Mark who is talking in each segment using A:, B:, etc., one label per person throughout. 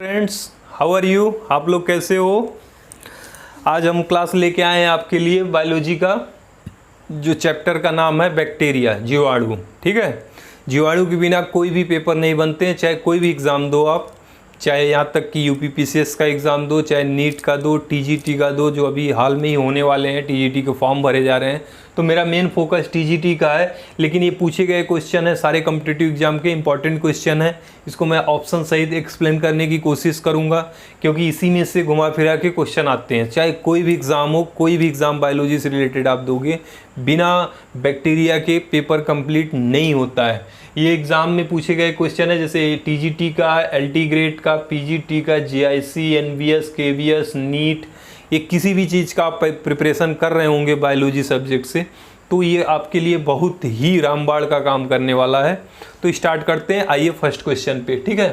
A: Friends, how are you. आप लोग कैसे हो। आज हम क्लास लेके आए हैं आपके लिए बायोलॉजी का, जो चैप्टर का नाम है बैक्टीरिया, जीवाणु। ठीक है, जीवाणु के बिना कोई भी पेपर नहीं बनते हैं, चाहे कोई भी एग्ज़ाम दो आप, चाहे यहाँ तक कि यूपीपीसीएस का एग्ज़ाम दो, चाहे नीट का दो, टीजीटी का दो, जो अभी हाल में ही होने वाले हैं, टीजीटी के फॉर्म भरे जा रहे हैं। तो मेरा मेन फोकस टीजीटी का है, लेकिन ये पूछे गए क्वेश्चन है, सारे कॉम्पिटिटिव एग्जाम के इंपॉर्टेंट क्वेश्चन है। इसको मैं ऑप्शन सहित एक्सप्लेन करने की कोशिश करूँगा, क्योंकि इसी में से घुमा फिरा के क्वेश्चन आते हैं। चाहे कोई भी एग्ज़ाम हो, कोई भी एग्ज़ाम बायोलॉजी से रिलेटेड आप दोगे, बिना बैक्टीरिया के पेपर कंप्लीट नहीं होता है। ये एग्ज़ाम में पूछे गए क्वेश्चन है, जैसे टीजीटी का, एलटी ग्रेड का, पीजीटी का, जीआईसी, एनवीएस, केवीएस, नीट, ये किसी भी चीज़ का आप प्रिपरेशन कर रहे होंगे बायोलॉजी सब्जेक्ट से, तो ये आपके लिए बहुत ही रामबाण का काम करने वाला है। तो स्टार्ट करते हैं, आइए फर्स्ट क्वेश्चन पे। ठीक है,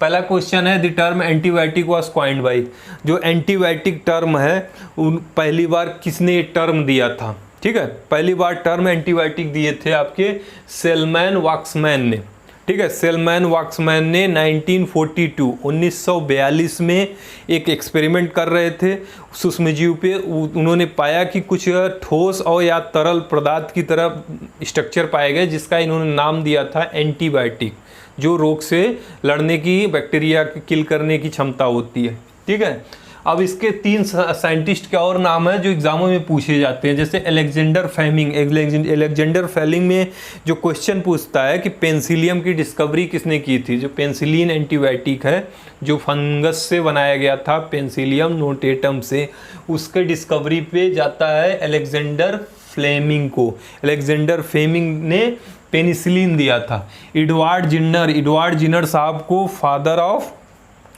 A: पहला क्वेश्चन है, the term antibiotic was coined bye. जो एंटीबायोटिक टर्म है, उन पहली बार किसने टर्म दिया था। ठीक है, पहली बार टर्म एंटीबायोटिक दिए थे आपके सेलमैन वाक्समैन ने। ठीक है, सेलमैन वाक्समैन ने 1942 में एक एक्सपेरिमेंट कर रहे थे सूक्ष्मजीव पे। उन्होंने पाया कि कुछ ठोस और या तरल पदार्थ की तरह स्ट्रक्चर पाए गए, जिसका इन्होंने नाम दिया था एंटीबायोटिक, जो रोग से लड़ने की, बैक्टीरिया किल करने की क्षमता होती है। ठीक है, अब इसके 3 साइंटिस्ट के और नाम है जो एग्जामों में पूछे जाते हैं, जैसे एलेक्जेंडर फ्लेमिंग। एलेक्जेंडर फ्लेमिंग में जो क्वेश्चन पूछता है कि पेंसिलियम की डिस्कवरी किसने की थी। जो पेंसिलिन एंटीबायोटिक है, जो फंगस से बनाया गया था, पेंसिलियम नोटेटम से, उसके डिस्कवरी पे जाता है एलेक्जेंडर फ्लेमिंग को। एलेक्जेंडर फ्लेमिंग ने पेनिसिलिन दिया था। एडवर्ड जिन्नर साहब को फादर ऑफ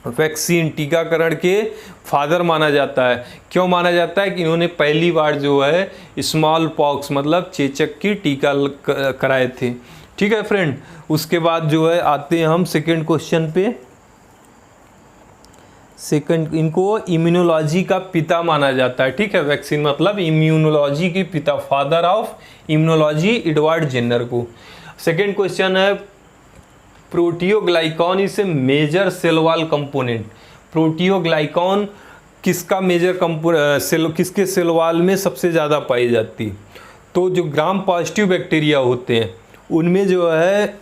A: वैक्सीन, टीकाकरण के फादर माना जाता है। क्यों माना जाता है कि इन्होंने पहली बार जो है स्मॉल पॉक्स मतलब चेचक की टीका कराए थे। ठीक है फ्रेंड, उसके बाद जो है आते हैं हम सेकंड क्वेश्चन पे। सेकंड, इनको इम्यूनोलॉजी का पिता माना जाता है। ठीक है, वैक्सीन मतलब इम्यूनोलॉजी के पिता, father of immunology Edward Jenner को। सेकंड क्वेश्चन है, proteoglycan is a major cell wall component. Proteoglycan किसका मेजर किसके सेल वॉल में सबसे ज़्यादा पाई जाती है। तो जो ग्राम पॉजिटिव बैक्टीरिया होते हैं, उनमें जो है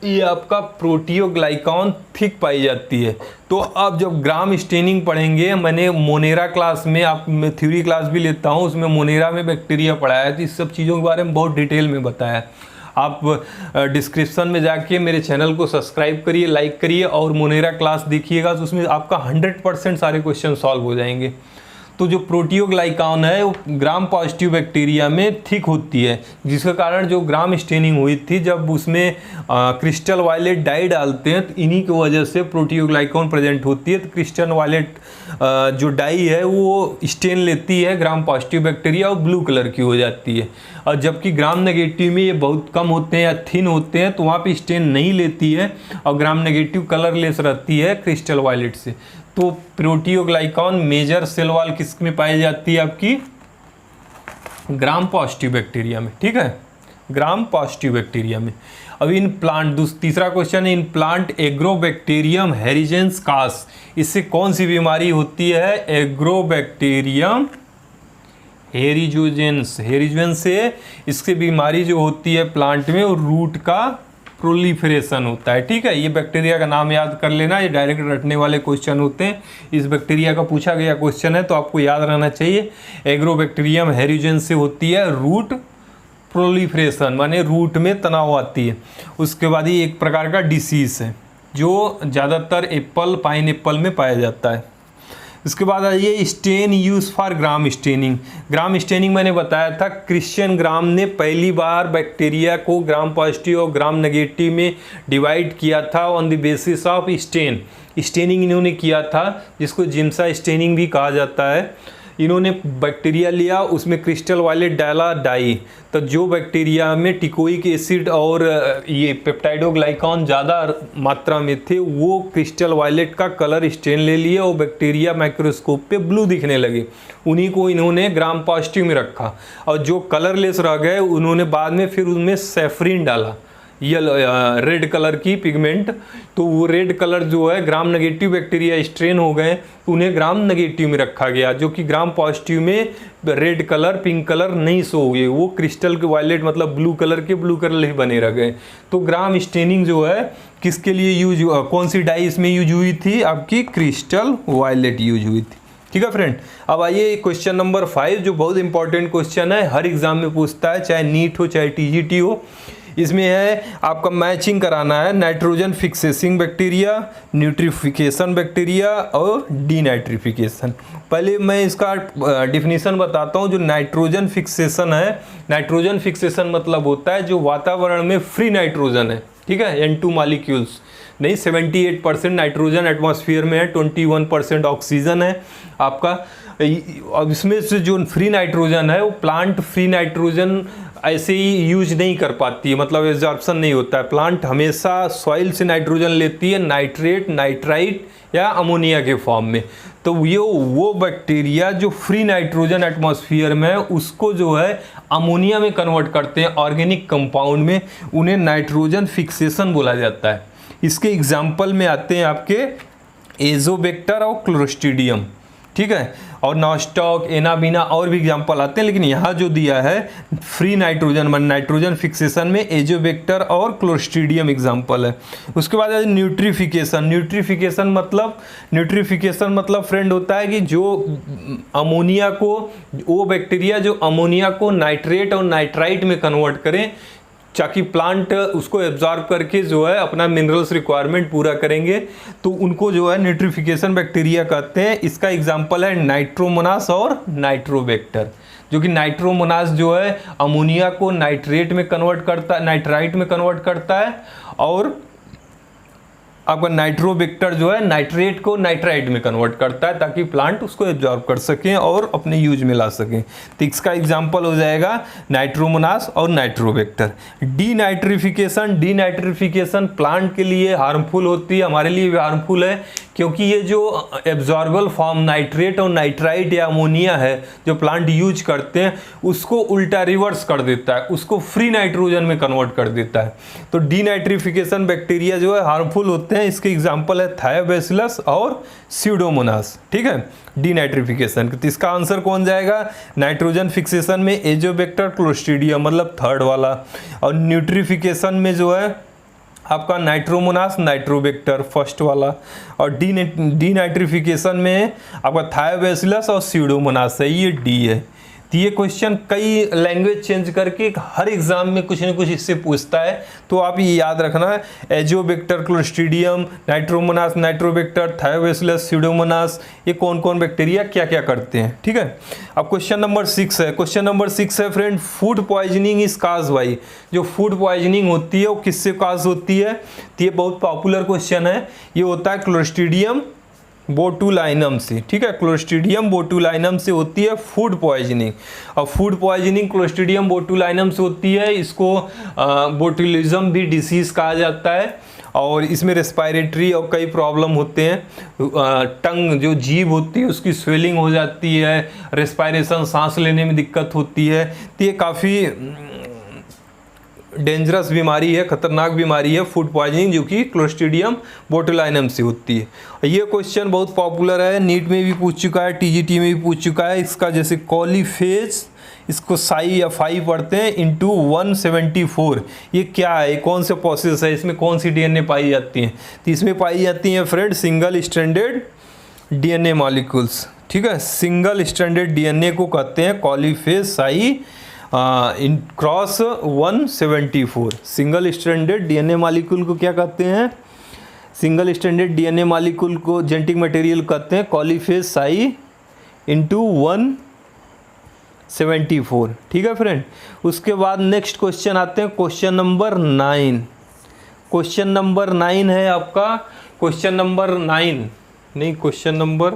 A: ये आपका प्रोटियोग्लाइकॉन थिक पाई जाती है। तो अब जब ग्राम स्टेनिंग पढ़ेंगे, मैंने मोनेरा क्लास में, आप मैं थ्योरी क्लास भी लेता हूँ, उसमें मोनेरा में बैक्टीरिया पढ़ाया, तो इस सब चीज़ों के बारे में बहुत डिटेल में बताया। आप डिस्क्रिप्शन में जाके मेरे चैनल को सब्सक्राइब करिए, लाइक करिए और मोनेरा क्लास देखिएगा, तो उसमें आपका 100% सारे क्वेश्चन सॉल्व हो जाएंगे। तो जो प्रोटियोग्लाइकॉन है वो ग्राम पॉजिटिव बैक्टीरिया में थिक होती है, जिसके कारण जो ग्राम स्टेनिंग हुई थी, जब उसमें क्रिस्टल वायलेट डाई डालते हैं, तो इन्हीं की वजह से प्रोटियोग्लाइकॉन प्रेजेंट होती है। तो क्रिस्टल वायलेट जो डाई है वो स्टेन लेती है ग्राम पॉजिटिव बैक्टीरिया और ब्लू कलर की हो जाती है। और जबकि ग्राम नेगेटिव में ये बहुत कम होते हैं या थिन होते हैं, तो वहाँ पे स्टेन नहीं लेती है और ग्राम नेगेटिव कलरलेस रहती है क्रिस्टल वायलेट से। तो प्रोटियोग्लाइकॉन मेजर सेल वॉल किस में पाई जाती है, आपकी ग्राम पॉजिटिव बैक्टीरिया में। ठीक है, ग्राम पॉजिटिव बैक्टीरिया में। अब इन प्लांट, तीसरा क्वेश्चन है, इन प्लांट एग्रोबैक्टीरियम हेरिजेंस कास, इससे कौन सी बीमारी होती है। एग्रोबैक्टीरियम हेरिजेंस से इसकी बीमारी जो होती है प्लांट में, वो रूट का प्रोलिफरेशन होता है। ठीक है, ये बैक्टीरिया का नाम याद कर लेना, ये डायरेक्ट रटने वाले क्वेश्चन होते हैं। इस बैक्टीरिया का पूछा गया क्वेश्चन है, तो आपको याद रहना चाहिए। एग्रोबैक्टीरियम हेरिजेंस से होती है रूट प्रोलिफरेशन, माने रूट में तनाव आती है। उसके बाद ये एक प्रकार का डिसीज है, जो ज़्यादातर पाइन एप्पल में पाया जाता है। इसके बाद आइए stain use for gram staining. Gram staining मैंने बताया था, क्रिश्चियन ग्राम ने पहली बार बैक्टीरिया को ग्राम पॉजिटिव और ग्राम नेगेटिव में डिवाइड किया था on the basis of staining इन्होंने किया था, जिसको जिम्सा स्टेनिंग भी कहा जाता है। इन्होंने बैक्टीरिया लिया, उसमें क्रिस्टल वायलेट डाला डाई, तो जो बैक्टीरिया में टिकोइक एसिड और ये पेप्टाइडोग्लाइकॉन ज़्यादा मात्रा में थे, वो क्रिस्टल वायलेट का कलर स्टेन ले लिए और बैक्टीरिया माइक्रोस्कोप पे ब्लू दिखने लगे। उन्हीं को इन्होंने ग्राम पॉजिटिव में रखा, और जो कलरलेस रह गए उन्होंने बाद में फिर उनमें सैफरीन डाला। येलो रेड कलर की पिगमेंट, तो वो रेड कलर जो है ग्राम नेगेटिव बैक्टीरिया स्ट्रेन हो गए तो उन्हें ग्राम नेगेटिव में रखा गया, जो कि ग्राम पॉजिटिव में रेड कलर पिंक कलर नहीं शो हुए, वो क्रिस्टल के वायलेट मतलब ब्लू कलर ही बने रह गए। तो ग्राम स्टेनिंग जो है किसके लिए यूज, कौन सी डाई इसमें यूज हुई थी, आपकी क्रिस्टल वायलेट यूज हुई थी। ठीक है फ्रेंड, अब आइए क्वेश्चन नंबर 5 जो बहुत इंपॉर्टेंट क्वेश्चन है, हर एग्जाम में पूछता है, चाहे नीट हो चाहे टीजीटी हो। इसमें है आपका मैचिंग कराना है नाइट्रोजन फिक्सेसिंग बैक्टीरिया, न्यूट्रिफिकेशन बैक्टीरिया और डीनाइट्रिफिकेशन। पहले मैं इसका डिफिनीशन बताता हूँ। जो नाइट्रोजन फिक्सेशन है, नाइट्रोजन फिक्सेशन मतलब होता है जो वातावरण में फ्री नाइट्रोजन है, ठीक है, N2 मॉलिक्यूल्स नहीं, 78% नाइट्रोजन एटमॉस्फेयर में है, 21% ऑक्सीजन है आपका। अब इसमें से जो फ्री नाइट्रोजन है वो प्लांट फ्री नाइट्रोजन ऐसे ही यूज नहीं कर पाती है, मतलब एब्जॉर्प्शन नहीं होता है। प्लांट हमेशा सॉइल से नाइट्रोजन लेती है, नाइट्रेट, नाइट्राइट या अमोनिया के फॉर्म में। तो ये वो बैक्टीरिया जो फ्री नाइट्रोजन एटमॉस्फेयर में है उसको जो है अमोनिया में कन्वर्ट करते हैं ऑर्गेनिक कंपाउंड में, उन्हें नाइट्रोजन फिक्सेशन बोला जाता है। इसके एग्जाम्पल में आते हैं आपके एजोबैक्टर और क्लोस्ट्रीडियम, ठीक है, और नॉस्टॉक, एनाबीना और भी एग्जाम्पल आते हैं, लेकिन यहाँ जो दिया है फ्री नाइट्रोजन नाइट्रोजन फिक्सेशन में एजोबैक्टर और क्लोस्ट्रीडियम एग्जाम्पल है। उसके बाद न्यूट्रिफिकेशन। न्यूट्रिफिकेशन मतलब फ्रेंड होता है कि जो अमोनिया को, वो बैक्टीरिया जो अमोनिया को नाइट्रेट और नाइट्राइट में कन्वर्ट करें ताकि प्लांट उसको एब्जॉर्ब करके जो है अपना मिनरल्स रिक्वायरमेंट पूरा करेंगे, तो उनको जो है न्यूट्रिफिकेशन बैक्टीरिया कहते हैं। इसका एग्जांपल है नाइट्रोमोनास और नाइट्रोबैक्टर, जो कि नाइट्रोमोनास जो है अमोनिया को नाइट्रेट में कन्वर्ट करता है, नाइट्राइट में कन्वर्ट करता है, और आपका नाइट्रोबैक्टर जो है नाइट्रेट को नाइट्राइट में कन्वर्ट करता है ताकि प्लांट उसको एब्जॉर्ब कर सकें और अपने यूज में ला सकें। तो इसका एग्जांपल हो जाएगा नाइट्रोमोनास और नाइट्रोबैक्टर। डीनाइट्रिफिकेशन प्लांट के लिए हार्मफुल होती है, हमारे लिए भी हार्मफुल है, क्योंकि ये जो एब्जॉर्बल फॉर्म नाइट्रेट और नाइट्राइट या अमोनिया है जो प्लांट यूज करते हैं उसको उल्टा रिवर्स कर देता है, उसको फ्री नाइट्रोजन में कन्वर्ट कर देता है। तो डीनाइट्रिफिकेशन बैक्टीरिया जो है हार्मफुल होते हैं। इसके एग्जांपल है थायोबैसिलस और स्यूडोमोनास, ठीक है, डीनाइट्रिफिकेशन। तो इसका आंसर कौन जाएगा? नाइट्रोजन फिक्सेशन में एजोबैक्टर, क्लोस्ट्रीडियम मतलब थर्ड वाला, और न्यूट्रिफिकेशन में जो है आपका नाइट्रोमोनास, नाइट्रोबैक्टर फर्स्ट वाला, और डीनाइट्रिफिकेशन में आपका थायोबैसिलस और स्यूडोमोनास है, ये डी है। तो ये क्वेश्चन कई लैंग्वेज चेंज करके हर एग्जाम में कुछ न कुछ इससे पूछता है, तो आप ये याद रखना है। Azotobacter, Clostridium, Nitrosomonas, Nitrobacter, Thiobacillus, Pseudomonas, ये कौन कौन बैक्टीरिया क्या क्या करते हैं, ठीक है। अब क्वेश्चन नंबर 6 है। क्वेश्चन नंबर 6 है friend, food poisoning is cause by. जो फूड पॉइजनिंग होती है वो किससे काज होती है? तो ये बहुत पॉपुलर क्वेश्चन है। ये होता है क्लोस्ट्रीडियम बोटुलाइनम से, ठीक है, क्लोस्ट्रीडियम बोटुलाइनम से होती है फूड पॉइजनिंग। और फूड पॉइजनिंग क्लोस्ट्रीडियम बोटुलाइनम से होती है, इसको बोटुलिज्म भी डिसीज कहा जाता है, और इसमें रेस्पिरेटरी और कई प्रॉब्लम होते हैं। टंग जो जीभ होती है उसकी स्वेलिंग हो जाती है, रेस्पिरेशन सांस लेने में दिक्कत होती है। तो ये काफ़ी डेंजरस बीमारी है, खतरनाक बीमारी है फूड पॉइजनिंग, जो कि क्लोस्ट्रीडियम बोटुलाइनम से होती है। ये क्वेश्चन बहुत पॉपुलर है, नीट में भी पूछ चुका है, टीजीटी में भी पूछ चुका है। इसका जैसे कॉलीफेज, इसको साई या फाई पढ़ते हैं, इंटू 174। ये क्या है, कौन से प्रोसेस है, इसमें कौन सी डीएनए पाई जाती हैं? तो इसमें पाई जाती हैं friend single stranded DNA molecules, ठीक है। सिंगल स्ट्रैंडेड डीएनए को कहते हैं coliphage psi in cross 174। Single stranded DNA molecule को क्या कहते हैं? सिंगल स्ट्रैंडेड डीएनए मॉलिक्यूल को जेनेटिक मटेरियल कहते हैं कॉलीफेज साई इंटू 174, ठीक है फ्रेंड। उसके बाद नेक्स्ट क्वेश्चन आते हैं, क्वेश्चन नंबर 9। क्वेश्चन नंबर 9 है आपका, क्वेश्चन नंबर 9 नहीं, क्वेश्चन नंबर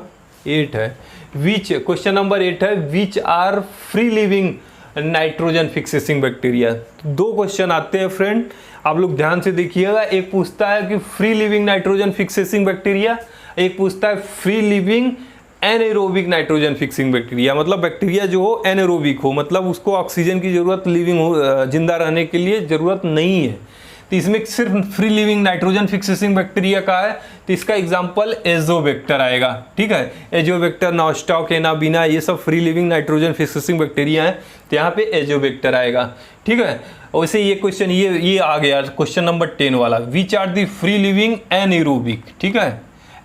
A: 8 है। विच, क्वेश्चन नंबर 8 है, which are free living nitrogen fixing bacteria. दो क्वेश्चन आते हैं फ्रेंड, आप लोग ध्यान से देखिएगा। एक पूछता है कि free living nitrogen fixing bacteria, एक पूछता है free living anaerobic nitrogen fixing bacteria. मतलब बैक्टीरिया जो हो एनारोबिक हो, मतलब उसको ऑक्सीजन की जरूरत लिविंग हो, जिंदा रहने के लिए जरूरत नहीं है। तो इसमें सिर्फ free living nitrogen fixing bacteria का है, तो इसका एग्जांपल एजोबैक्टर आएगा। ठीक है, एजोबैक्टर, नॉस्टॉक, एनाबीना, ये सब free living nitrogen fixing bacteria है, तो यहाँ पे एजोबैक्टर आएगा। ठीक है, वैसे ये क्वेश्चन ये आ गया क्वेश्चन नंबर 10 वाला, which are the free living anaerobic. ठीक है,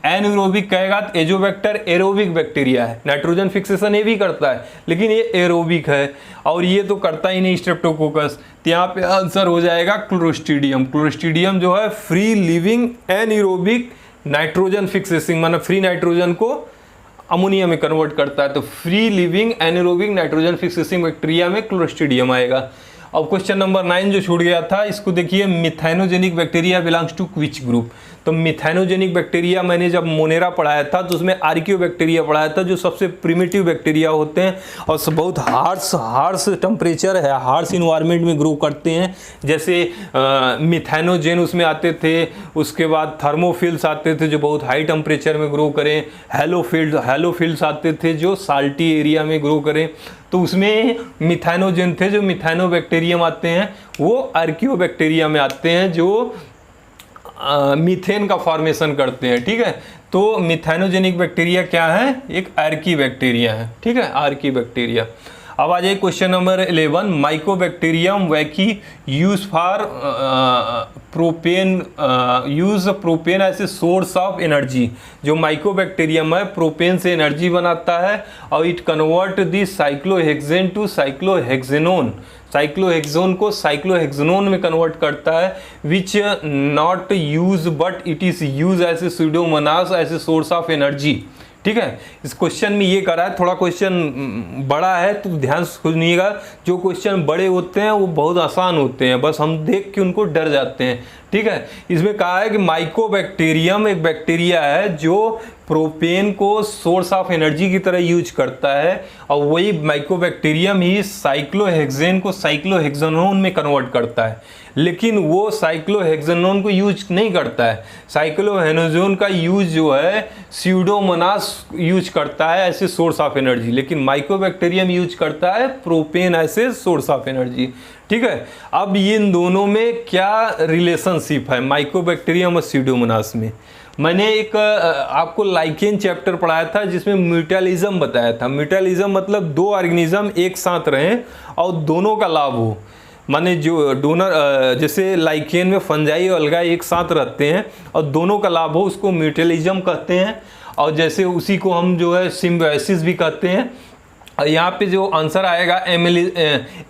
A: एनएरोबिक कहेगा तो एजोबैक्टर एरोबिक बैक्टीरिया है, नाइट्रोजन फिक्सेशन ये भी करता है लेकिन ये एरोबिक है, और ये तो करता ही नहीं स्ट्रेप्टोकोकस, तो यहाँ पे आंसर हो जाएगा क्लोस्ट्रीडियम। क्लोस्ट्रीडियम जो है free living anaerobic nitrogen fixing, माना फ्री नाइट्रोजन को अमोनिया में कन्वर्ट करता है, तो free living anaerobic nitrogen fixing bacteria में क्लोस्ट्रीडियम आएगा। अब क्वेश्चन नंबर 9 जो छूट गया था, इसको देखिए, methanogenic bacteria belongs to which group. तो मिथाइनोजेनिक बैक्टीरिया मैंने जब मोनेरा पढ़ाया था तो उसमें आर्कियो बैक्टीरिया पढ़ाया था, जो सबसे प्रिमिटिव बैक्टीरिया होते हैं और बहुत हार्श टेम्परेचर है, हार्श इन्वायरमेंट में ग्रो करते हैं। जैसे मिथाइनोजेन उसमें आते थे, उसके बाद थर्मोफिल्स आते थे जो बहुत हाई टेम्परेचर में ग्रो करें, हेलोफिल्स आते थे जो साल्टी एरिया में ग्रो करें, तो उसमें मिथाइनोजेन थे जो मिथाइनोबैक्टीरियम आते हैं, वो आर्कियो बैक्टीरिया में आते हैं जो मीथेन का फॉर्मेशन करते हैं। ठीक है, तो मिथाइनोजेनिक बैक्टीरिया क्या है, एक आर्की बैक्टीरिया है। ठीक है, आर्की बैक्टीरिया। अब आ जाइए question number 11, Mycobacterium vaccae use for propane as a source of energy. जो माइकोबैक्टीरियम है प्रोपेन से एनर्जी बनाता है, और it convert the cyclohexane to cyclohexanone, cyclohexanone को साइक्लोहेक्सेनोन में कन्वर्ट करता है, which not use but it is use as a Pseudomonas as a source of energy. ठीक है, इस क्वेश्चन में ये करा है, थोड़ा क्वेश्चन बड़ा है तो ध्यान से सुनिएगा। जो क्वेश्चन बड़े होते हैं वो बहुत आसान होते हैं, बस हम देख के उनको डर जाते हैं। ठीक है, इसमें कहा है कि माइकोबैक्टीरियम एक बैक्टीरिया है जो प्रोपेन को सोर्स ऑफ एनर्जी की तरह यूज करता है, और वही माइकोबैक्टीरियम ही साइक्लोहेक्सेन को साइक्लोहेक्सेनोन में कन्वर्ट करता है, लेकिन वो साइक्लोहेक्सेनोन को यूज नहीं करता है। साइक्लोहेक्सेनोन का यूज जो है स्यूडोमोनास यूज करता है ऐसे सोर्स ऑफ एनर्जी, लेकिन माइकोबैक्टीरियम यूज करता है प्रोपेन ऐसे सोर्स ऑफ एनर्जी। ठीक है, अब इन दोनों में क्या रिलेशनशिप है माइकोबैक्टीरियम और स्यूडोमोनास में। मैंने एक आपको लाइकेन चैप्टर पढ़ाया था जिसमें म्यूटुअलिज्म बताया था। म्यूटुअलिज्म मतलब दो ऑर्गेनिज्म एक साथ रहें और दोनों का लाभ हो, माने जो डोनर, जैसे लाइकेन में फंजाई और अलगाई एक साथ रहते हैं और दोनों का लाभ हो, उसको म्यूटुअलिज्म कहते हैं। और जैसे उसी को हम जो है सिम्बायोसिस भी कहते हैं। यहाँ पे जो आंसर आएगा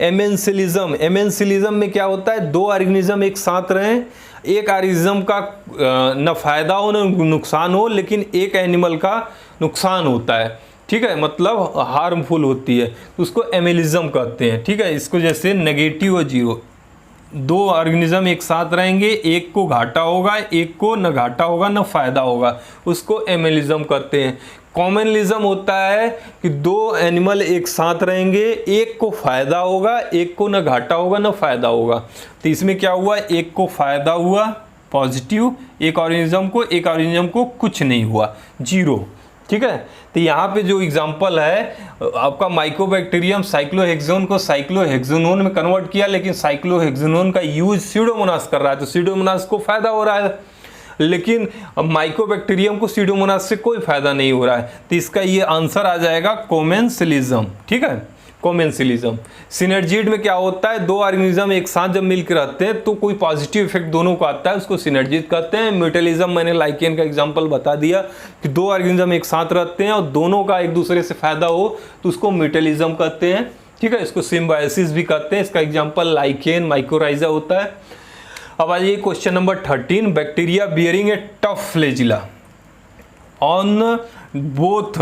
A: एमेंसिलिज्म। एमेंसिलिज्म में क्या होता है, दो ऑर्गेनिज्म एक साथ रहें, एक ऑर्गेनिज्म का न फायदा हो न नुकसान हो, लेकिन एक एनिमल का नुकसान होता है। ठीक है, मतलब हार्मफुल होती है, तो उसको एमेलिज्म कहते हैं। ठीक है, इसको जैसे नेगेटिव और जीरो, दो ऑर्गेनिज्म एक साथ रहेंगे, एक को घाटा होगा, एक को न घाटा होगा न फायदा होगा, उसको एमेलिज्म कहते हैं। कॉमनलिज्म होता है कि दो एनिमल एक साथ रहेंगे, एक को फायदा होगा, एक को न घाटा होगा न फायदा होगा। तो इसमें क्या हुआ, एक को फायदा हुआ पॉजिटिव, एक ऑर्गेनिज्म को कुछ नहीं हुआ, जीरो। ठीक है, तो यहाँ पे जो एग्जांपल है आपका माइकोबैक्टीरियम साइक्लोहेक्सेन को साइक्लोहेक्सेनोन में कन्वर्ट किया, लेकिन साइक्लोहेक्सेनोन का यूज स्यूडोमोनास कर रहा है, तो स्यूडोमोनास को फायदा हो रहा है, लेकिन माइकोबैक्टीरियम को स्यूडोमोनास से कोई फायदा नहीं हो रहा है। तो इसका ये आंसर आ जाएगा कॉमेंसिलिज्म। ठीक है, कॉमेंसिलिज्म। सिनर्जीड में क्या होता है, दो ऑर्गेनिज्म एक साथ जब मिलकर रहते हैं तो कोई पॉजिटिव इफेक्ट दोनों को आता है, उसको सिनर्जीड कहते हैं। म्यूटुअलिज्म मैंने लाइकेन का एग्जांपल बता दिया कि दो ऑर्गेनिज्म एक साथ रहते हैं और दोनों का एक दूसरे से फायदा हो तो उसको म्यूटुअलिज्म कहते हैं। ठीक है, इसको सिम्बायोसिस भी कहते हैं। इसका एग्जाम्पल लाइकेन, माइकोराइजा होता है। अब आ जाइए question number 13, bacteria bearing a tuft flagella on both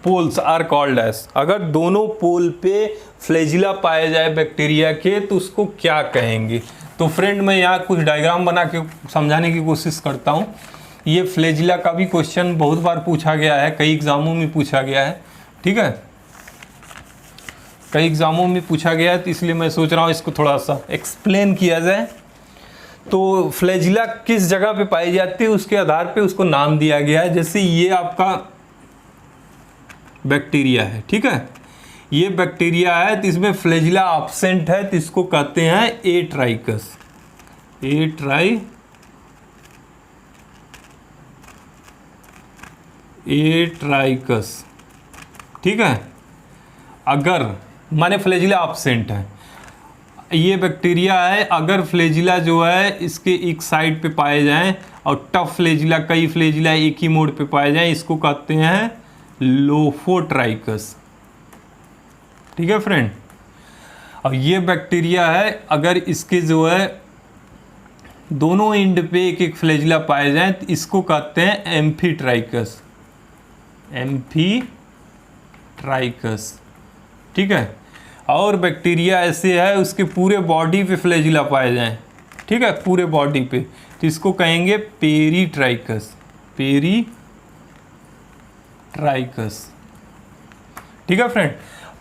A: poles are called as. अगर दोनों पोल पे फ्लैजिला पाए जाए बैक्टीरिया के तो उसको क्या कहेंगे। तो फ्रेंड मैं यहाँ कुछ डायग्राम बना के समझाने की कोशिश करता हूँ। ये फ्लैजिला का भी क्वेश्चन बहुत बार पूछा गया है, कई एग्जामों में पूछा गया है। ठीक है, कई एग्जामों में पूछा गया है, तो इसलिए मैं सोच रहा हूँ इसको थोड़ा सा एक्सप्लेन किया जाए। तो फ्लैजिला किस जगह पे पाई जाती है उसके आधार पे उसको नाम दिया गया है। जैसे ये आपका बैक्टीरिया है, ठीक है, ये बैक्टीरिया है तो इसमें फ्लैजिला एब्सेंट है तो इसको कहते हैं एट्राइकस। एट्राइकस, ठीक है। अगर माने फ्लैजिला एब्सेंट है, ये बैक्टीरिया है, अगर फ्लैजिला जो है इसके एक साइड पे पाए जाएं और टफ फ्लैजिला, कई फ्लैजिला एक ही मोड पे पाए जाएं, इसको कहते हैं लोफोट्राइकस, ठीक है फ्रेंड। अब ये बैक्टीरिया है, अगर इसके जो है दोनों एंड पे एक एक फ्लैजिला पाए जाएं तो इसको कहते हैं एम्फीट्राइकस, एम्फीट्राइकस, ठीक है। और बैक्टीरिया ऐसे है उसके पूरे बॉडी पे फ्लैजिला पाए जाएं, ठीक है, पूरे बॉडी पे, तो इसको कहेंगे पेरीट्राइकस, पेरीट्राइकस, ठीक है फ्रेंड,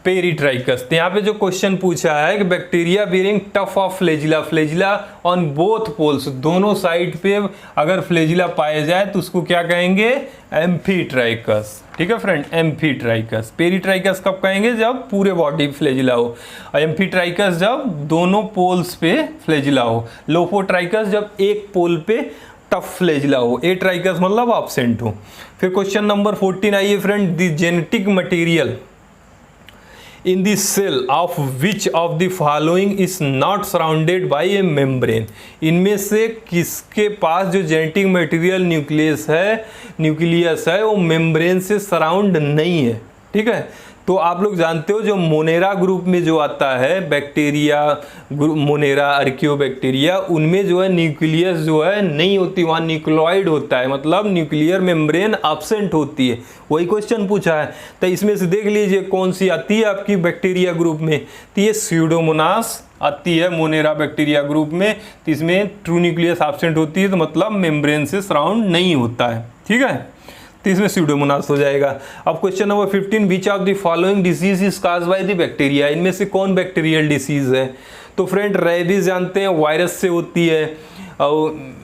A: पेरीट्राइकस। तो यहाँ पे जो क्वेश्चन पूछा है कि bacteria bearing tuft of flagella, flagella on both poles, दोनों साइड पे अगर फ्लैजिला पाए जाए तो उसको क्या कहेंगे, एम्फीट्राइकस, ठीक है फ्रेंड, एम्फीट्राइकस। पेरीट्राइकस कब कहेंगे, जब पूरे बॉडी फ्लैजिला हो, और एम्फीट्राइकस जब दोनों पोल्स पे फ्लैजिला हो, लोफोट्राइकस जब एक पोल पे टफ फ्लैजिला हो, एट्राइकस मतलब एब्सेंट हो। फिर क्वेश्चन नंबर 14 आइए friend, the genetic material in the cell of which of the following is not surrounded by a membrane, इनमें से किसके पास जो जेनेटिक मटेरियल न्यूक्लियस है वो मेम्ब्रेन से सराउंड नहीं है, ठीक है। तो आप लोग जानते हो जो मोनेरा ग्रुप में जो आता है बैक्टीरिया, मोनेरा अर्कियोबैक्टीरिया, उनमें जो है न्यूक्लियस जो है नहीं होती, वहाँ न्यूक्लियोइड होता है, मतलब न्यूक्लियर मेम्ब्रेन एब्सेंट होती है। वही क्वेश्चन पूछा है, तो इसमें से देख लीजिए कौन सी आती है आपकी बैक्टीरिया ग्रुप में, तो ये स्यूडोमोनास आती है मोनेरा बैक्टीरिया ग्रुप में, तो इसमें ट्रू न्यूक्लियस एब्सेंट होती है, तो मतलब मेम्ब्रेन से सराउंड नहीं होता है, ठीक है, तो इसमें स्यूडोमोनास हो जाएगा। अब question number 15, which of the following disease is caused by the bacteria, इनमें से कौन बैक्टीरियल डिसीज है। तो फ्रेंड रेबीज जानते हैं वायरस से होती है, और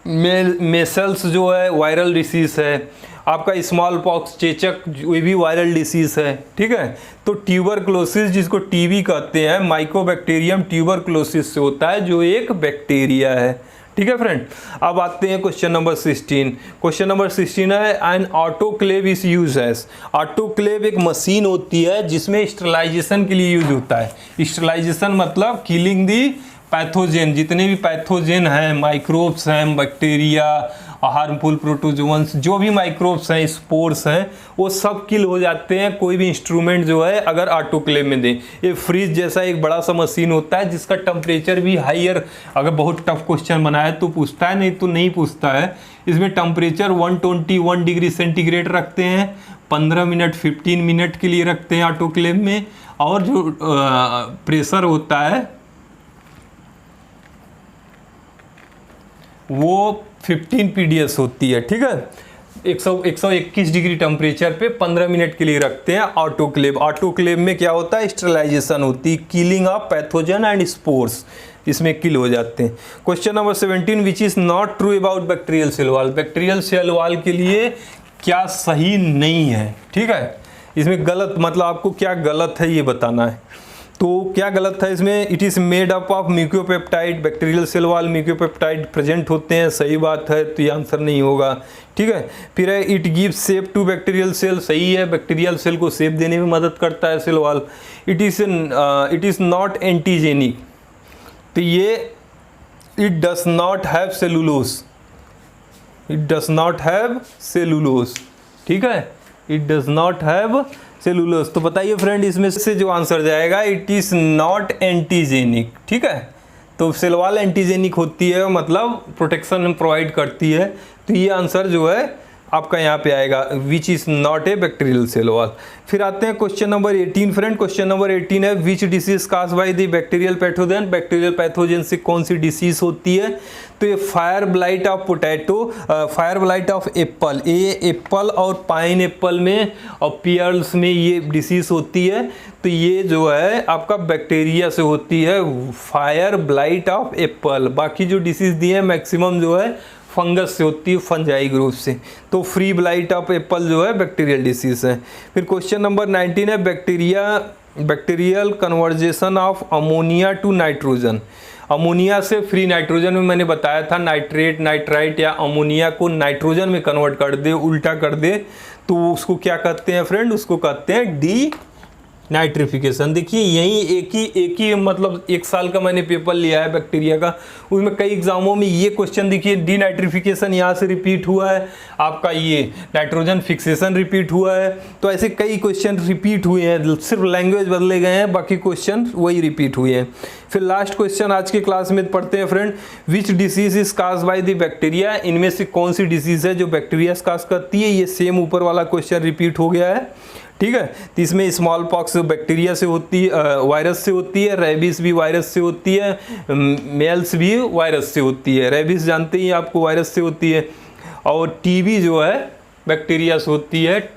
A: मेसल्स जो है वायरल डिसीज है, आपका स्मॉल पॉक्स, चेचक, ये भी वायरल डिसीज है, ठीक है। तो ट्यूबरक्लोसिस जिसको टीबी कहते हैं, माइकोबैक्टीरियम ट्यूबरक्लोसिस से होता है, जो एक बैक्टीरिया है, ठीक है फ्रेंड। अब आते हैं क्वेश्चन नंबर 16। क्वेश्चन नंबर 16 है, an autoclave is use as, autoclave एक मशीन होती है जिसमें स्टरलाइजेशन के लिए यूज होता है। स्टरलाइजेशन मतलब किलिंग दी पैथोजेन, जितने भी पैथोजेन हैं, माइक्रोब्स हैं, बैक्टीरिया, हार्मफुल प्रोटोजोअन्स, जो भी माइक्रोब्स हैं, स्पोर्स हैं, वो सब किल हो जाते हैं कोई भी इंस्ट्रूमेंट जो है अगर ऑटोक्लेव में दें। ये फ्रीज जैसा एक बड़ा सा मशीन होता है जिसका टेम्परेचर भी हायर, अगर बहुत टफ क्वेश्चन बनाए तो पूछता है, नहीं तो नहीं पूछता है। इसमें टेम्परेचर 121 डिग्री सेंटीग्रेड रखते हैं, 15 मिनट 15 मिनट के लिए रखते हैं ऑटोक्लेव में, और जो प्रेशर होता है वो 15 pds होती है, ठीक है। 121 डिग्री टेम्परेचर पे 15 मिनट के लिए रखते हैं ऑटोक्लेव। ऑटोक्लेव में क्या होता है, स्टरलाइजेशन होती है, killing of pathogen and spores, इसमें किल हो जाते हैं। Question number 17, which is not true about bacterial cell wall, bacterial cell wall के लिए क्या सही नहीं है, ठीक है। इसमें गलत मतलब आपको क्या गलत है ये बताना है। तो क्या गलत है इसमें, it is made up of mucopeptide, bacterial cell wall mucopeptide present होते हैं, सही बात है, तो ये आंसर नहीं होगा, ठीक है। फिर है, it gives shape to bacterial cell, सही है, बैक्टीरियल सेल को शेप देने में मदद करता है cell wall. It is not antigenic, तो ये it does not have cellulose, it does not have cellulose, ठीक है, it does not have cellulose. तो बताइए फ्रेंड इसमें से जो आंसर जाएगा, इट इज़ नॉट एंटीजेनिक, ठीक है। तो सेल वॉल एंटीजेनिक होती है, मतलब प्रोटेक्शन प्रोवाइड करती है, तो ये आंसर जो है आपका यहाँ पे आएगा, which is not a bacterial cell wall. फिर आते हैं question number 18 friend. Question number 18 है, which disease cause by the bacterial pathogen, bacterial pathogen से कौन सी डिसीज होती है। तो ये fire blight of potato, fire blight of apple, ये एप्पल और पाइन एप्पल में और पियर्स में ये डिसीज होती है, तो ये जो है आपका बैक्टीरिया से होती है, फायर ब्लाइट ऑफ एप्पल। बाकी जो डिसीज दिए हैं मैक्सिमम जो है फंगस से होती है, फंजाई ग्रुप से। तो फ्री ब्लाइट ऑफ एप्पल जो है बैक्टीरियल डिसीज है। फिर क्वेश्चन नंबर 19 है, bacterial conversion of ammonia to nitrogen. Ammonia से फ्री नाइट्रोजन में मैंने बताया था नाइट्रेट, नाइट्राइट या अमोनिया को नाइट्रोजन में कन्वर्ट कर दे, उल्टा कर दे, तो उसको क्या कहते हैं फ्रेंड, उसको कहते हैं डी नाइट्रिफिकेशन। देखिए यही एक ही मतलब 1 साल का मैंने पेपर लिया है बैक्टीरिया का, उसमें कई एग्जामों में ये क्वेश्चन देखिए डी नाइट्रिफिकेशन यहाँ से रिपीट हुआ है, आपका ये नाइट्रोजन फिक्सेशन रिपीट हुआ है। तो ऐसे कई क्वेश्चन रिपीट हुए हैं, सिर्फ लैंग्वेज बदले गए हैं, बाकी क्वेश्चन वही रिपीट हुए हैं। फिर लास्ट क्वेश्चन आज के क्लास में पढ़ते हैं friend, which disease is cause by the bacteria, इनमें से कौन सी डिसीज है जो बैक्टीरिया काज करती है। ये सेम ऊपर वाला क्वेश्चन रिपीट हो गया है, ठीक है। तो इसमें स्मॉल पॉक्स बैक्टीरिया से होती है, वायरस से होती है, रेबीज भी वायरस से होती है, मेल्स भी वायरस से होती है। रेबीज जानते ही आपको वायरस से होती है, और टीबी जो है बैक्टीरिया से होती है,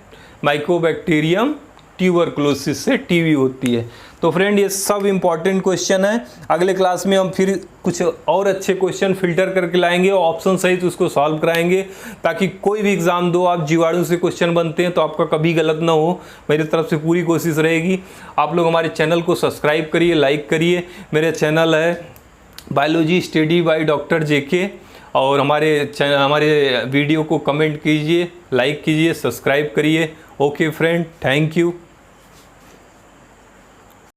A: माइकोबैक्टीरियम ट्यूबरकुलोसिस से टीबी होती है। तो फ्रेंड ये सब इंपॉर्टेंट क्वेश्चन है। अगले क्लास में हम फिर कुछ और अच्छे क्वेश्चन फिल्टर करके लाएंगे और ऑप्शन सहित उसको सॉल्व कराएंगे, ताकि कोई भी एग्जाम दो आप जीवाणु से क्वेश्चन बनते हैं तो आपका कभी गलत ना हो। मेरी तरफ से पूरी कोशिश रहेगी। आप लोग हमारे चैनल को सब्सक्राइब करिए, लाइक करिए। मेरे चैनल है biology study by doctor JK, और हमारे वीडियो को कमेंट कीजिए, लाइक कीजिए, सब्सक्राइब करिए। Okay friend, thank you.